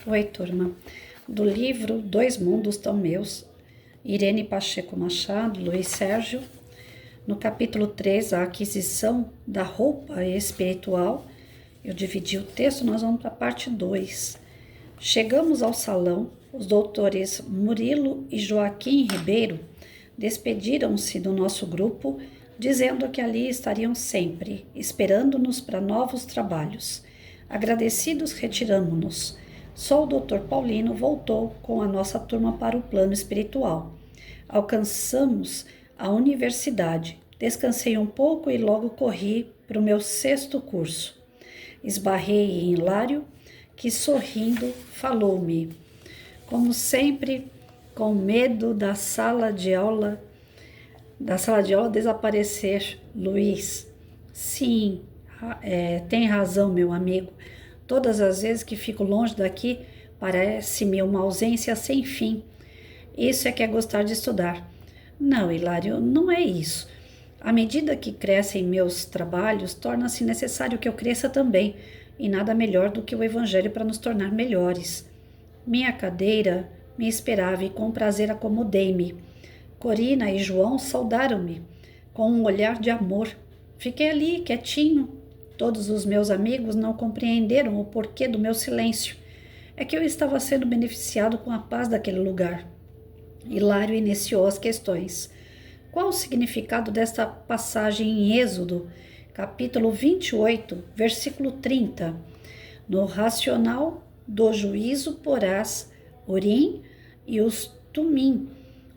Oi, turma. Do livro Dois Mundos Tão Meus, Irene Pacheco Machado, Luiz Sérgio, no capítulo 3, a aquisição da roupa espiritual. Eu dividi o texto, nós vamos para a parte 2. Chegamos ao salão, os doutores Murilo e Joaquim Ribeiro despediram-se do nosso grupo, dizendo que ali estariam sempre, esperando-nos para novos trabalhos. Agradecidos, retiramo-nos. Só o Dr. Paulino voltou com a nossa turma para o plano espiritual. Alcançamos a universidade. Descansei um pouco e logo corri para o meu 6º curso. Esbarrei em Hilário, que sorrindo falou-me. Como sempre, com medo da sala de aula desaparecer, Luiz. Sim, tem razão, meu amigo. Todas as vezes que fico longe daqui, parece-me uma ausência sem fim. Isso é que é gostar de estudar. Não, Hilário, não é isso. À medida que crescem meus trabalhos, torna-se necessário que eu cresça também, e nada melhor do que o Evangelho para nos tornar melhores. Minha cadeira me esperava e com prazer acomodei-me. Corina e João saudaram-me com um olhar de amor. Fiquei ali, quietinho. Todos os meus amigos não compreenderam o porquê do meu silêncio. É que eu estava sendo beneficiado com a paz daquele lugar. Hilário iniciou as questões. Qual o significado desta passagem em Êxodo, capítulo 28, versículo 30? No racional do juízo porás Urim e os Tumim,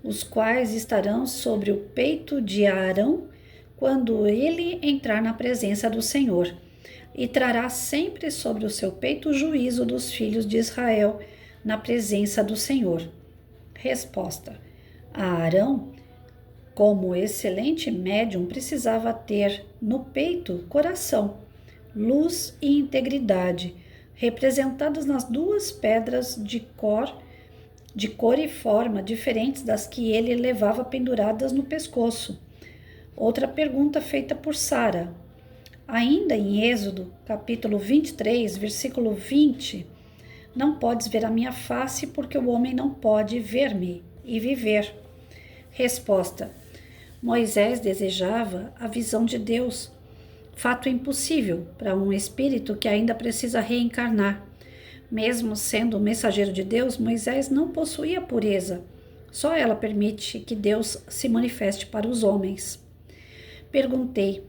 os quais estarão sobre o peito de Arão quando ele entrar na presença do Senhor, e trará sempre sobre o seu peito o juízo dos filhos de Israel na presença do Senhor. Resposta. Arão, como excelente médium, precisava ter no peito coração, luz e integridade, representadas nas duas pedras de cor e forma diferentes das que ele levava penduradas no pescoço. Outra pergunta feita por Sara. Ainda em Êxodo, capítulo 23, versículo 20, não podes ver a minha face porque o homem não pode ver-me e viver. Resposta. Moisés desejava a visão de Deus, fato impossível para um espírito que ainda precisa reencarnar. Mesmo sendo o mensageiro de Deus, Moisés não possuía pureza. Só ela permite que Deus se manifeste para os homens. Perguntei,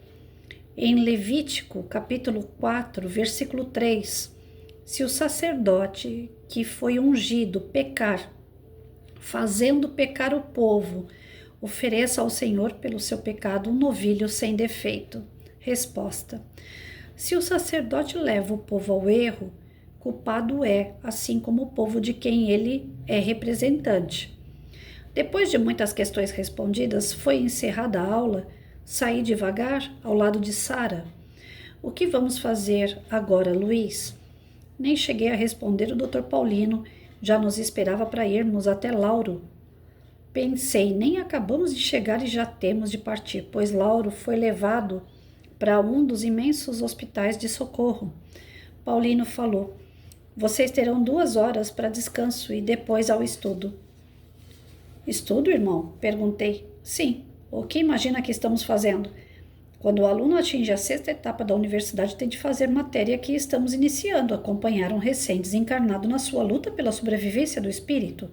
em Levítico, capítulo 4, versículo 3, se o sacerdote que foi ungido pecar, fazendo pecar o povo, ofereça ao Senhor pelo seu pecado um novilho sem defeito. Resposta. Se o sacerdote leva o povo ao erro, culpado é, assim como o povo de quem ele é representante. Depois de muitas questões respondidas, foi encerrada a aula. Saí devagar ao lado de Sara. O que vamos fazer agora, Luiz? Nem cheguei a responder, o Dr. Paulino já nos esperava para irmos até Lauro. Pensei, nem acabamos de chegar e já temos de partir, pois Lauro foi levado para um dos imensos hospitais de socorro. Paulino falou, vocês terão 2 horas para descanso e depois ao estudo. Estudo, irmão? Perguntei. Sim. O que imagina que estamos fazendo? Quando o aluno atinge a 6ª etapa da universidade, tem de fazer matéria que estamos iniciando, acompanhar um recém-desencarnado na sua luta pela sobrevivência do espírito.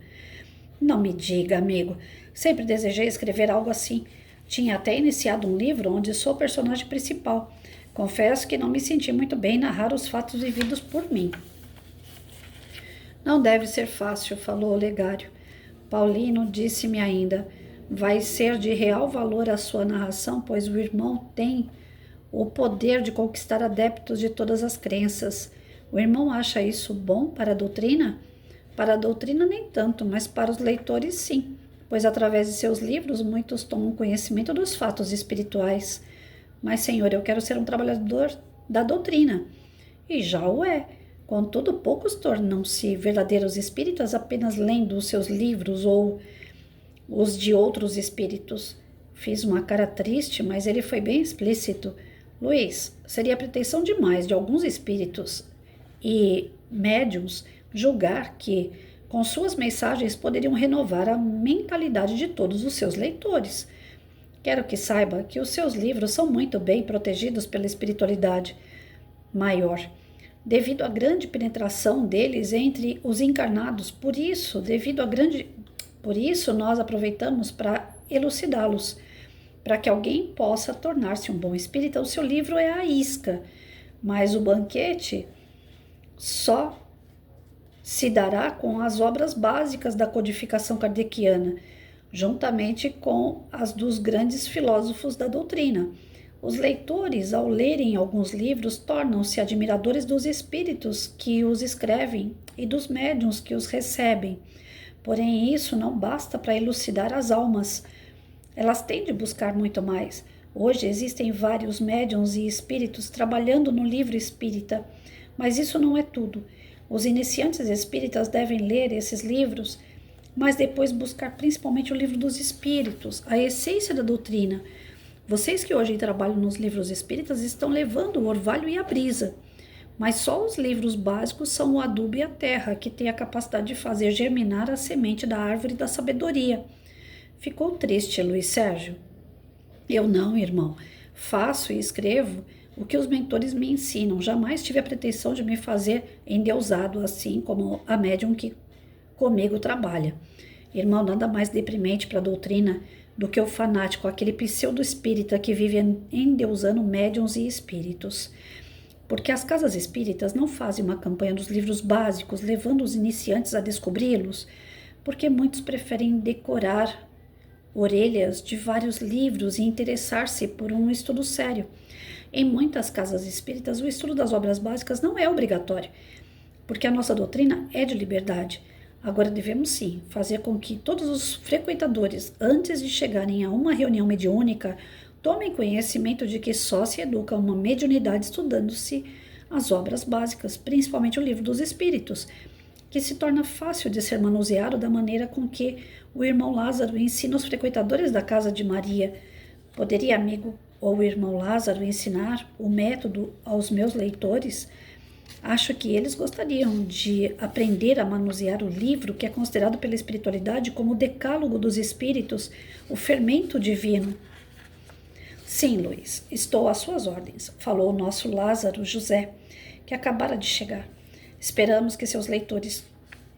Não me diga, amigo. Sempre desejei escrever algo assim. Tinha até iniciado um livro onde sou o personagem principal. Confesso que não me senti muito bem em narrar os fatos vividos por mim. Não deve ser fácil, falou o Olegário. Paulino disse-me ainda, vai ser de real valor a sua narração, pois o irmão tem o poder de conquistar adeptos de todas as crenças. O irmão acha isso bom para a doutrina? Para a doutrina nem tanto, mas para os leitores sim, pois através de seus livros muitos tomam conhecimento dos fatos espirituais. Mas, Senhor, eu quero ser um trabalhador da doutrina. E já o é. Contudo, poucos tornam-se verdadeiros espíritas apenas lendo os seus livros ou os de outros espíritos. Fiz uma cara triste, mas ele foi bem explícito. Luiz, seria pretensão demais de alguns espíritos e médiuns julgar que, com suas mensagens, poderiam renovar a mentalidade de todos os seus leitores. Quero que saiba que os seus livros são muito bem protegidos pela espiritualidade maior, devido à grande penetração deles entre os encarnados. Por isso nós aproveitamos para elucidá-los, para que alguém possa tornar-se um bom espírita. O seu livro é a isca, mas o banquete só se dará com as obras básicas da codificação kardeciana, juntamente com as dos grandes filósofos da doutrina. Os leitores, ao lerem alguns livros, tornam-se admiradores dos espíritos que os escrevem e dos médiuns que os recebem. Porém, isso não basta para elucidar as almas. Elas têm de buscar muito mais. Hoje existem vários médiuns e espíritos trabalhando no livro espírita, mas isso não é tudo. Os iniciantes espíritas devem ler esses livros, mas depois buscar principalmente o livro dos espíritos, a essência da doutrina. Vocês que hoje trabalham nos livros espíritas estão levando o orvalho e a brisa, mas só os livros básicos são o adubo e a terra, que tem a capacidade de fazer germinar a semente da árvore da sabedoria. Ficou triste, Luiz Sérgio? Eu não, irmão. Faço e escrevo o que os mentores me ensinam. Jamais tive a pretensão de me fazer endeusado, assim como a médium que comigo trabalha. Irmão, nada mais deprimente para a doutrina do que o fanático, aquele pseudo-espírita que vive endeusando médiuns e espíritos. Porque as casas espíritas não fazem uma campanha dos livros básicos, levando os iniciantes a descobri-los, porque muitos preferem decorar orelhas de vários livros e interessar-se por um estudo sério. Em muitas casas espíritas, o estudo das obras básicas não é obrigatório, porque a nossa doutrina é de liberdade. Agora devemos sim fazer com que todos os frequentadores, antes de chegarem a uma reunião mediúnica, tomem conhecimento de que só se educa uma mediunidade estudando-se as obras básicas, principalmente o livro dos espíritos, que se torna fácil de ser manuseado da maneira com que o irmão Lázaro ensina os frequentadores da casa de Maria. Poderia, amigo, ou o irmão Lázaro ensinar o método aos meus leitores? Acho que eles gostariam de aprender a manusear o livro que é considerado pela espiritualidade como o decálogo dos espíritos, o fermento divino. Sim, Luiz, estou às suas ordens, falou o nosso Lázaro José, que acabara de chegar. Esperamos que seus leitores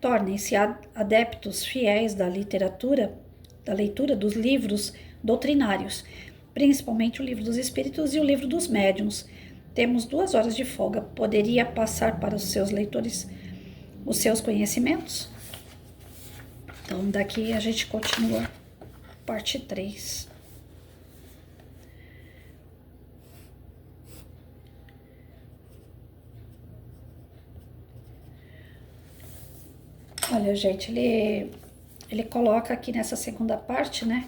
tornem-se adeptos fiéis da leitura dos livros doutrinários, principalmente o livro dos espíritos e o livro dos médiuns. Temos 2 horas de folga. Poderia passar para os seus leitores os seus conhecimentos? Então, daqui a gente continua parte 3. Olha, gente, ele coloca aqui nessa segunda parte, né,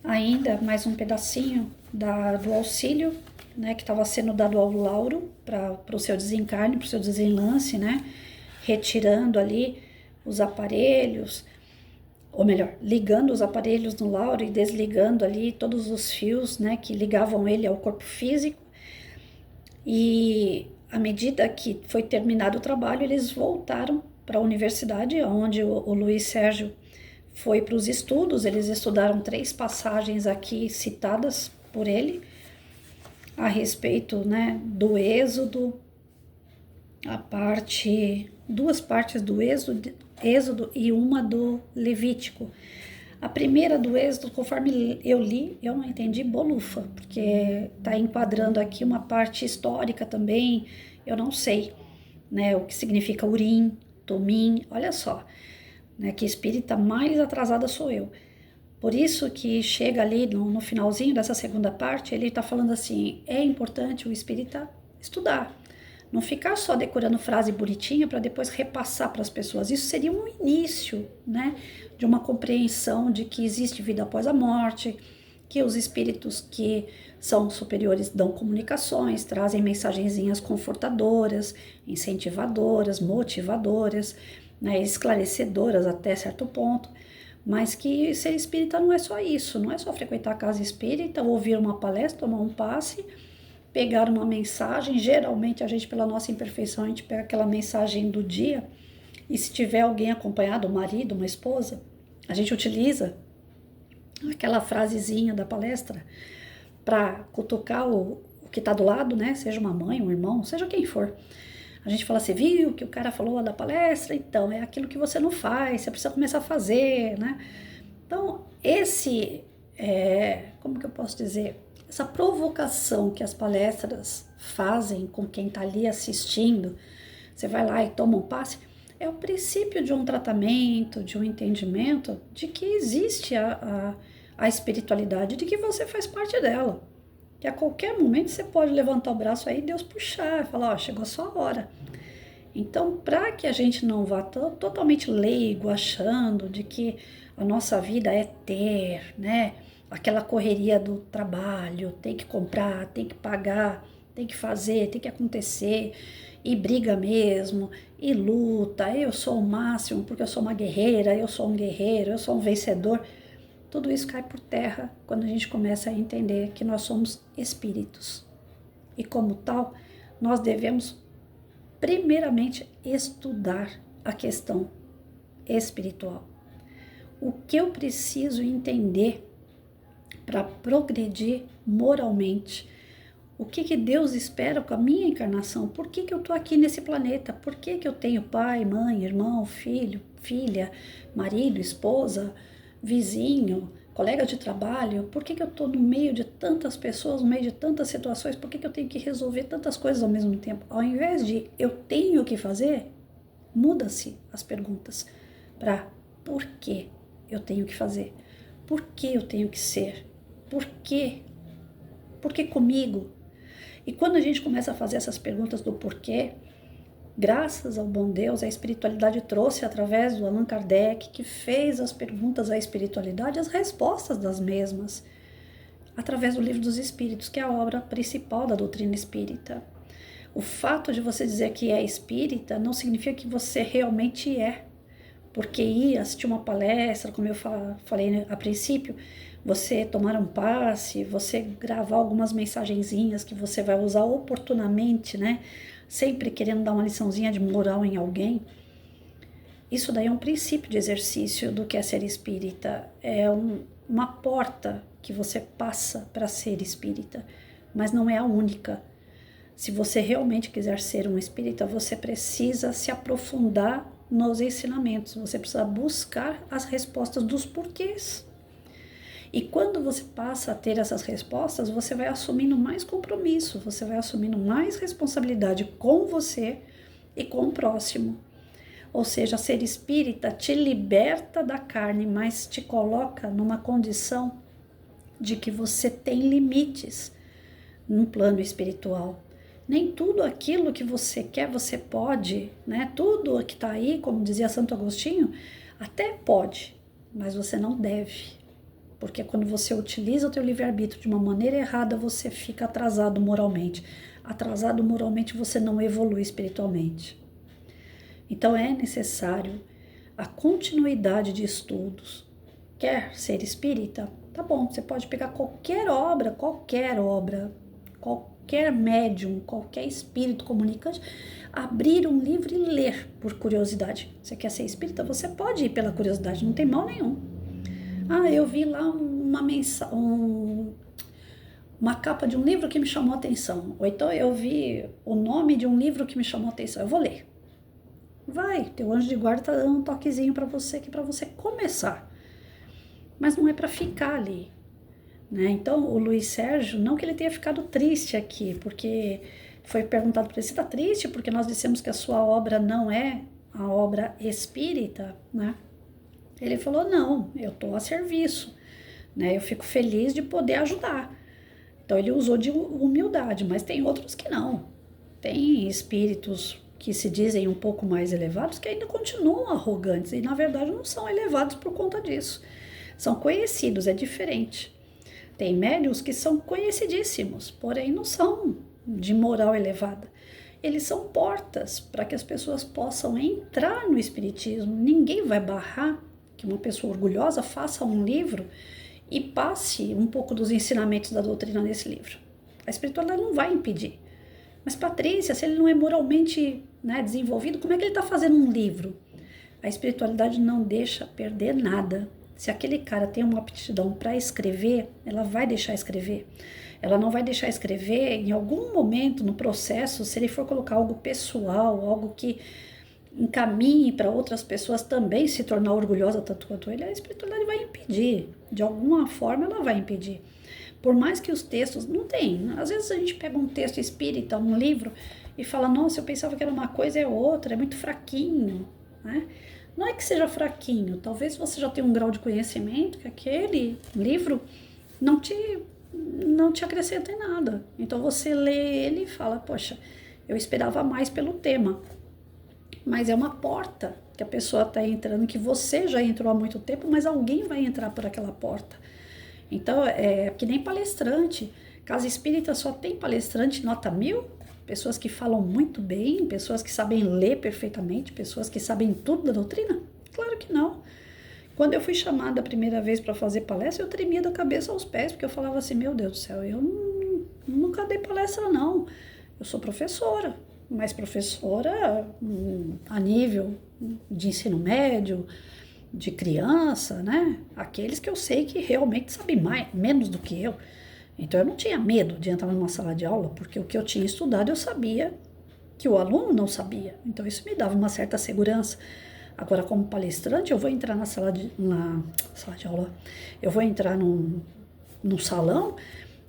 ainda mais um pedacinho do auxílio, né, que estava sendo dado ao Lauro para o seu desencarne, para o seu desenlace, né, retirando ali os aparelhos, ou melhor, ligando os aparelhos no Lauro e desligando ali todos os fios, né, que ligavam ele ao corpo físico. E à medida que foi terminado o trabalho, eles voltaram para a universidade, onde o Luiz Sérgio foi para os estudos. Eles estudaram 3 passagens aqui citadas por ele, a respeito, né, do Êxodo, 2 partes do Êxodo e uma do Levítico. A primeira do Êxodo, conforme eu li, eu não entendi bolufa, porque está enquadrando aqui uma parte histórica também, eu não sei, né, o que significa Urim, Tumim, olha só, né, que espírita mais atrasada sou eu. Por isso que chega ali no finalzinho dessa segunda parte, ele está falando assim, é importante o espírita estudar, não ficar só decorando frase bonitinha para depois repassar para as pessoas. Isso seria um início, né, de uma compreensão de que existe vida após a morte, que os espíritos que são superiores dão comunicações, trazem mensagenzinhas confortadoras, incentivadoras, motivadoras, né, esclarecedoras até certo ponto. Mas que ser espírita não é só isso, não é só frequentar a casa espírita, ouvir uma palestra, tomar um passe, pegar uma mensagem. Geralmente a gente, pela nossa imperfeição, a gente pega aquela mensagem do dia E se tiver alguém acompanhado, um marido, uma esposa, a gente utiliza aquela frasezinha da palestra para cutucar o que está do lado, né? Seja uma mãe, um irmão, seja quem for. A gente fala assim, viu que o cara falou da palestra? Então, é aquilo que você não faz, você precisa começar a fazer, né? Então, como que eu posso dizer? Essa provocação que as palestras fazem com quem está ali assistindo, você vai lá e toma um passe, é o princípio de um tratamento, de um entendimento de que existe a espiritualidade, de que você faz parte dela. Que a qualquer momento você pode levantar o braço aí e Deus puxar, falar, ó, chegou a sua hora. Então, para que a gente não vá totalmente leigo, achando de que a nossa vida é ter, né? Aquela correria do trabalho, tem que comprar, tem que pagar, tem que fazer, tem que acontecer, e briga mesmo, e luta, eu sou o máximo porque eu sou uma guerreira, eu sou um guerreiro, eu sou um vencedor. Tudo isso cai por terra quando a gente começa a entender que nós somos espíritos. E como tal, nós devemos primeiramente estudar a questão espiritual. O que eu preciso entender para progredir moralmente? O que Deus espera com a minha encarnação? Por que eu estou aqui nesse planeta? Por que eu tenho pai, mãe, irmão, filho, filha, marido, esposa, vizinho, colega de trabalho? Por que eu estou no meio de tantas pessoas, no meio de tantas situações? Por que eu tenho que resolver tantas coisas ao mesmo tempo? Ao invés de eu tenho que fazer, muda-se as perguntas para por que eu tenho que fazer? Por que eu tenho que ser? Por quê? Por que comigo? E quando a gente começa a fazer essas perguntas do porquê, graças ao bom Deus, a espiritualidade trouxe através do Allan Kardec, que fez as perguntas à espiritualidade, as respostas das mesmas, através do Livro dos Espíritos, que é a obra principal da doutrina espírita. O fato de você dizer que é espírita não significa que você realmente é, porque ir assistir uma palestra, como eu falei a princípio, você tomar um passe, você gravar algumas mensagenzinhas que você vai usar oportunamente, né? Sempre querendo dar uma liçãozinha de moral em alguém. Isso daí é um princípio de exercício do que é ser espírita. É uma porta que você passa para ser espírita, mas não é a única. Se você realmente quiser ser um espírita, você precisa se aprofundar nos ensinamentos, você precisa buscar as respostas dos porquês. E quando você passa a ter essas respostas, você vai assumindo mais compromisso, você vai assumindo mais responsabilidade com você e com o próximo. Ou seja, ser espírita te liberta da carne, mas te coloca numa condição de que você tem limites no plano espiritual. Nem tudo aquilo que você quer, você pode, né? Tudo que está aí, como dizia Santo Agostinho, até pode, mas você não deve. Porque quando você utiliza o teu livre-arbítrio de uma maneira errada, você fica atrasado moralmente. Atrasado moralmente, você não evolui espiritualmente. Então é necessário a continuidade de estudos. Quer ser espírita? Tá bom, você pode pegar qualquer obra, qualquer médium, qualquer espírito comunicante, abrir um livro e ler por curiosidade. Você quer ser espírita? Você pode ir pela curiosidade, não tem mal nenhum. Eu vi lá uma capa de um livro que me chamou a atenção. Ou então eu vi o nome de um livro que me chamou a atenção. Eu vou ler. Vai, teu anjo de guarda tá dando um toquezinho para você, que para você começar. Mas não é para ficar ali. Né? Então, o Luiz Sérgio, não que ele tenha ficado triste aqui, porque foi perguntado para ele, você está triste porque nós dissemos que a sua obra não é a obra espírita, né? Ele falou, não, eu estou a serviço, né? Eu fico feliz de poder ajudar. Então ele usou de humildade, mas tem outros que não. Tem espíritos que se dizem um pouco mais elevados que ainda continuam arrogantes e na verdade não são elevados por conta disso. São conhecidos, é diferente. Tem médiuns que são conhecidíssimos, porém não são de moral elevada. Eles são portas para que as pessoas possam entrar no espiritismo. Ninguém vai barrar que uma pessoa orgulhosa faça um livro e passe um pouco dos ensinamentos da doutrina nesse livro. A espiritualidade não vai impedir. Mas Patrícia, se ele não é moralmente, né, desenvolvido, como é que ele está fazendo um livro? A espiritualidade não deixa perder nada. Se aquele cara tem uma aptidão para escrever, ela vai deixar escrever. Ela não vai deixar escrever em algum momento no processo, se ele for colocar algo pessoal, algo que encaminhe para outras pessoas também se tornar orgulhosa tanto quanto ele, a espiritualidade vai impedir. De alguma forma ela vai impedir. Por mais que os textos, não tem, às vezes a gente pega um texto espírita, um livro, e fala, nossa, eu pensava que era uma coisa e é outra, é muito fraquinho, né? Não é que seja fraquinho, talvez você já tenha um grau de conhecimento que aquele livro não te acrescenta em nada. Então você lê ele e fala, poxa, eu esperava mais pelo tema. Mas é uma porta que a pessoa está entrando, que você já entrou há muito tempo, mas alguém vai entrar por aquela porta. Então, é que nem palestrante. Casa Espírita só tem palestrante nota 1000, pessoas que falam muito bem, pessoas que sabem ler perfeitamente, pessoas que sabem tudo da doutrina? Claro que não. Quando eu fui chamada a primeira vez para fazer palestra, eu tremia da cabeça aos pés, porque eu falava assim, meu Deus do céu, eu nunca dei palestra não. Eu sou professora, mas professora a nível de ensino médio, de criança, né? Aqueles que eu sei que realmente sabem menos do que eu. Então eu não tinha medo de entrar numa sala de aula, porque o que eu tinha estudado eu sabia que o aluno não sabia. Então isso me dava uma certa segurança. Agora, como palestrante, eu vou entrar na sala de aula, eu vou entrar num salão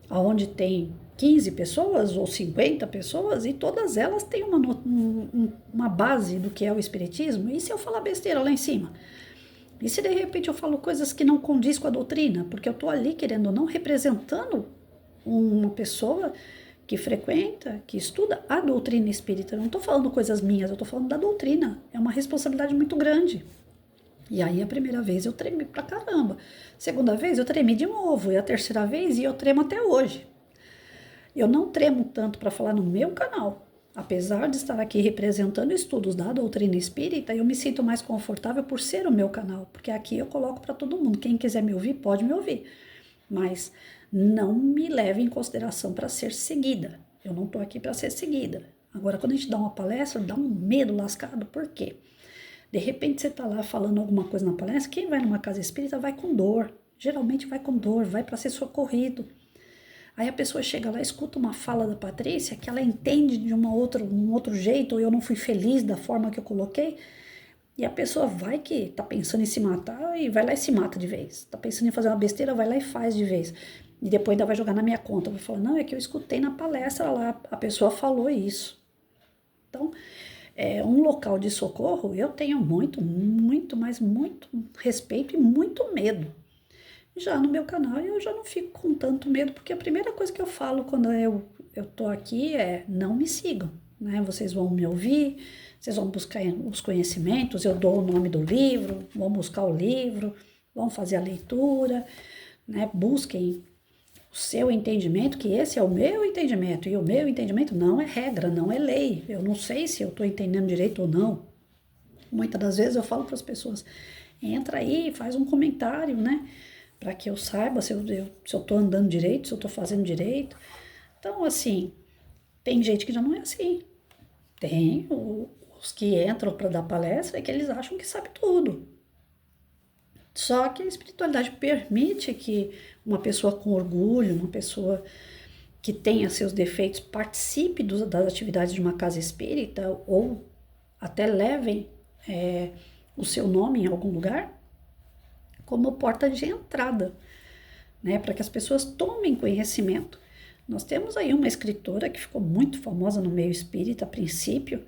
onde tem 15 pessoas ou 50 pessoas e todas elas têm uma base do que é o espiritismo. E se eu falar besteira lá em cima? E se de repente eu falo coisas que não condiz com a doutrina? Porque eu estou ali, querendo ou não, representando uma pessoa que frequenta, que estuda a doutrina espírita. Eu não estou falando coisas minhas, eu estou falando da doutrina. É uma responsabilidade muito grande. E aí a primeira vez eu tremi pra caramba. Segunda vez eu tremi de novo. E a terceira vez e eu tremo até hoje. Eu não tremo tanto para falar no meu canal. Apesar de estar aqui representando estudos da doutrina espírita, eu me sinto mais confortável por ser o meu canal, porque aqui eu coloco para todo mundo. Quem quiser me ouvir, pode me ouvir. Mas não me leve em consideração para ser seguida. Eu não estou aqui para ser seguida. Agora, quando a gente dá uma palestra, dá um medo lascado. Por quê? De repente você está lá falando alguma coisa na palestra, quem vai numa casa espírita vai com dor. Geralmente vai com dor, vai para ser socorrido. Aí a pessoa chega lá, escuta uma fala da Patrícia, que ela entende de um outro jeito, ou eu não fui feliz da forma que eu coloquei, e a pessoa vai que tá pensando em se matar e vai lá e se mata de vez. Tá pensando em fazer uma besteira, vai lá e faz de vez. E depois ainda vai jogar na minha conta, vai falar, não, é que eu escutei na palestra lá, a pessoa falou isso. Então, um local de socorro, eu tenho muito, muito, mas muito respeito e muito medo. Já no meu canal eu já não fico com tanto medo, porque a primeira coisa que eu falo quando eu tô aqui é não me sigam, né? Vocês vão me ouvir, vocês vão buscar os conhecimentos, eu dou o nome do livro, vão buscar o livro, vão fazer a leitura, né? Busquem o seu entendimento, que esse é o meu entendimento, e o meu entendimento não é regra, não é lei. Eu não sei se eu estou entendendo direito ou não. Muitas das vezes eu falo para as pessoas, entra aí, faz um comentário, né? Para que eu saiba se eu tô andando direito, se eu tô fazendo direito. Então, assim, tem gente que já não é assim. Tem os que entram para dar palestra e que eles acham que sabe tudo. Só que a espiritualidade permite que uma pessoa com orgulho, uma pessoa que tenha seus defeitos, participe das atividades de uma casa espírita ou até levem o seu nome em algum lugar, como porta de entrada, né, para que as pessoas tomem conhecimento. Nós temos aí uma escritora que ficou muito famosa no meio espírita a princípio,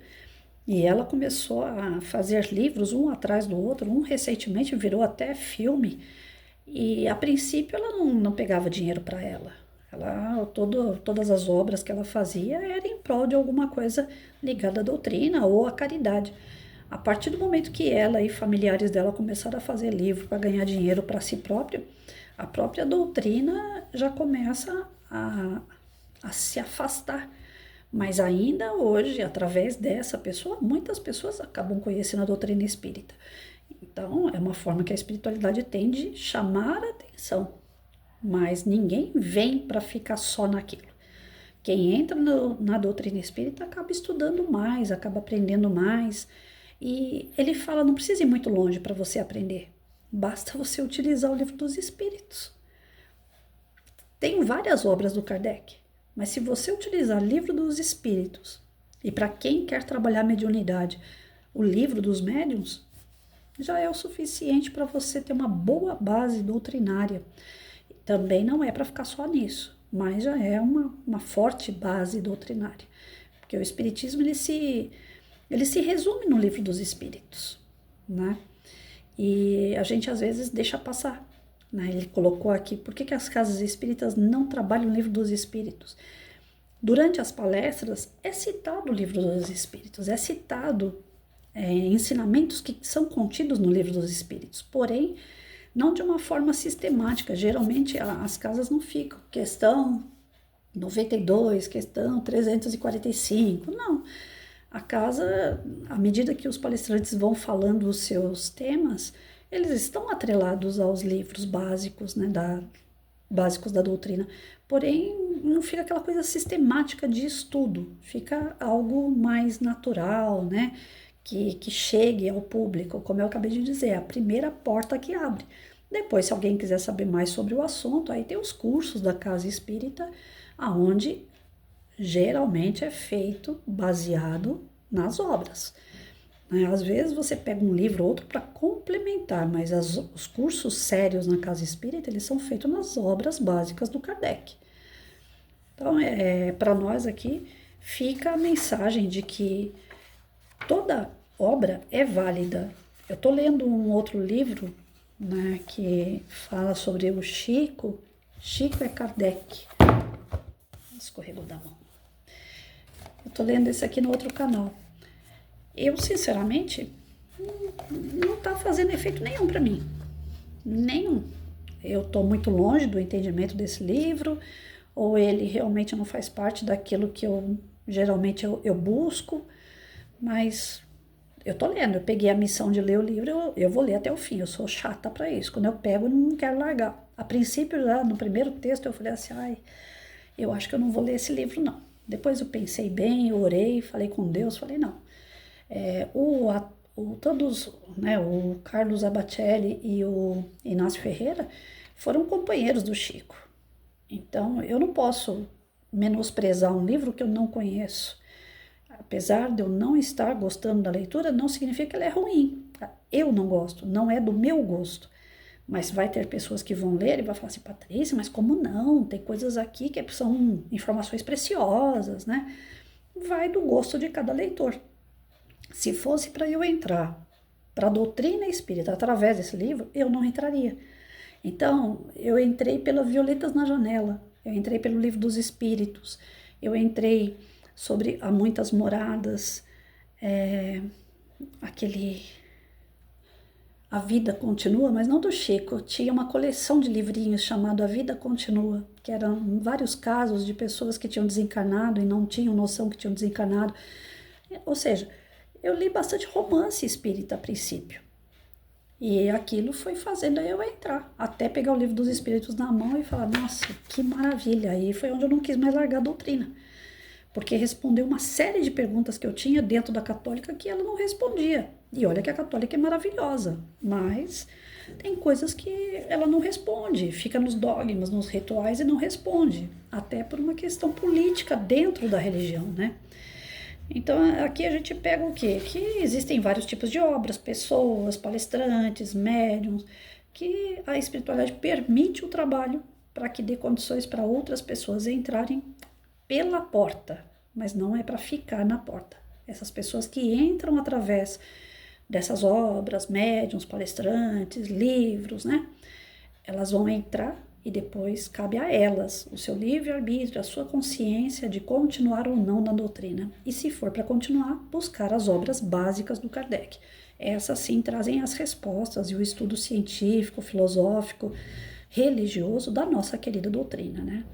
e ela começou a fazer livros um atrás do outro, um recentemente virou até filme, e a princípio ela não pegava dinheiro para ela. Todas as obras que ela fazia eram em prol de alguma coisa ligada à doutrina ou à caridade. A partir do momento que ela e familiares dela começaram a fazer livro para ganhar dinheiro para si próprio, a própria doutrina já começa a se afastar. Mas ainda hoje, através dessa pessoa, muitas pessoas acabam conhecendo a doutrina espírita. Então, é uma forma que a espiritualidade tem de chamar a atenção. Mas ninguém vem para ficar só naquilo. Quem entra na doutrina espírita acaba estudando mais, acaba aprendendo mais. E ele fala, não precisa ir muito longe para você aprender. Basta você utilizar o Livro dos Espíritos. Tem várias obras do Kardec, mas se você utilizar o Livro dos Espíritos, e para quem quer trabalhar a mediunidade, o Livro dos Médiuns, já é o suficiente para você ter uma boa base doutrinária. Também não é para ficar só nisso, mas já é uma forte base doutrinária. Porque o Espiritismo, ele se resume no Livro dos Espíritos, né? E a gente às vezes deixa passar, né? Ele colocou aqui, por que as casas espíritas não trabalham o Livro dos Espíritos? Durante as palestras é citado o Livro dos Espíritos, é citado ensinamentos que são contidos no Livro dos Espíritos, porém não de uma forma sistemática. Geralmente as casas não ficam, questão 92, questão 345, não. A casa, à medida que os palestrantes vão falando os seus temas, eles estão atrelados aos livros básicos, né, básicos da doutrina. Porém, não fica aquela coisa sistemática de estudo, fica algo mais natural, né, que chegue ao público, como eu acabei de dizer, é a primeira porta que abre. Depois, se alguém quiser saber mais sobre o assunto, aí tem os cursos da Casa Espírita, aonde geralmente é feito baseado nas obras. Às vezes você pega um livro ou outro para complementar, mas os cursos sérios na Casa Espírita, eles são feitos nas obras básicas do Kardec. Então, para nós aqui, fica a mensagem de que toda obra é válida. Eu estou lendo um outro livro, né, que fala sobre o Chico. Chico é Kardec. Escorregou da mão. Eu tô lendo esse aqui no outro canal. Eu, sinceramente, não tá fazendo efeito nenhum para mim. Nenhum. Eu tô muito longe do entendimento desse livro, ou ele realmente não faz parte daquilo que geralmente eu busco, mas eu tô lendo. Eu peguei a missão de ler o livro, eu vou ler até o fim. Eu sou chata para isso. Quando eu pego, eu não quero largar. A princípio, já no primeiro texto, eu falei assim, eu acho que eu não vou ler esse livro, não. Depois eu pensei bem, eu orei, falei com Deus, falei, não. Todos, né, o Carlos Abacelli e o Inácio Ferreira foram companheiros do Chico. Então, eu não posso menosprezar um livro que eu não conheço. Apesar de eu não estar gostando da leitura, não significa que ele é ruim. Eu não gosto, não é do meu gosto. Mas vai ter pessoas que vão ler e vai falar assim, Patrícia, mas como não? Tem coisas aqui que são informações preciosas, né? Vai do gosto de cada leitor. Se fosse para eu entrar para a doutrina espírita através desse livro, eu não entraria. Então, eu entrei pela Violetas na Janela, eu entrei pelo Livro dos Espíritos, eu entrei sobre Há Muitas Moradas, A Vida Continua, mas não do Chico. Tinha uma coleção de livrinhos chamado A Vida Continua, que eram vários casos de pessoas que tinham desencarnado e não tinham noção que tinham desencarnado. Ou seja, eu li bastante romance espírita a princípio. E aquilo foi fazendo eu entrar, até pegar o Livro dos Espíritos na mão e falar, nossa, que maravilha. Aí foi onde eu não quis mais largar a doutrina, porque respondeu uma série de perguntas que eu tinha dentro da católica que ela não respondia. E olha que a católica é maravilhosa, mas tem coisas que ela não responde, fica nos dogmas, nos rituais e não responde, até por uma questão política dentro da religião, né? Então aqui a gente pega o quê? Que existem vários tipos de obras, pessoas, palestrantes, médiums, que a espiritualidade permite o trabalho para que dê condições para outras pessoas entrarem pela porta, mas não é para ficar na porta. Essas pessoas que entram através dessas obras, médiums, palestrantes, livros, né? Elas vão entrar e depois cabe a elas o seu livre-arbítrio, a sua consciência de continuar ou não na doutrina. E se for para continuar, buscar as obras básicas do Kardec. Essas sim trazem as respostas e o estudo científico, filosófico, religioso da nossa querida doutrina, né?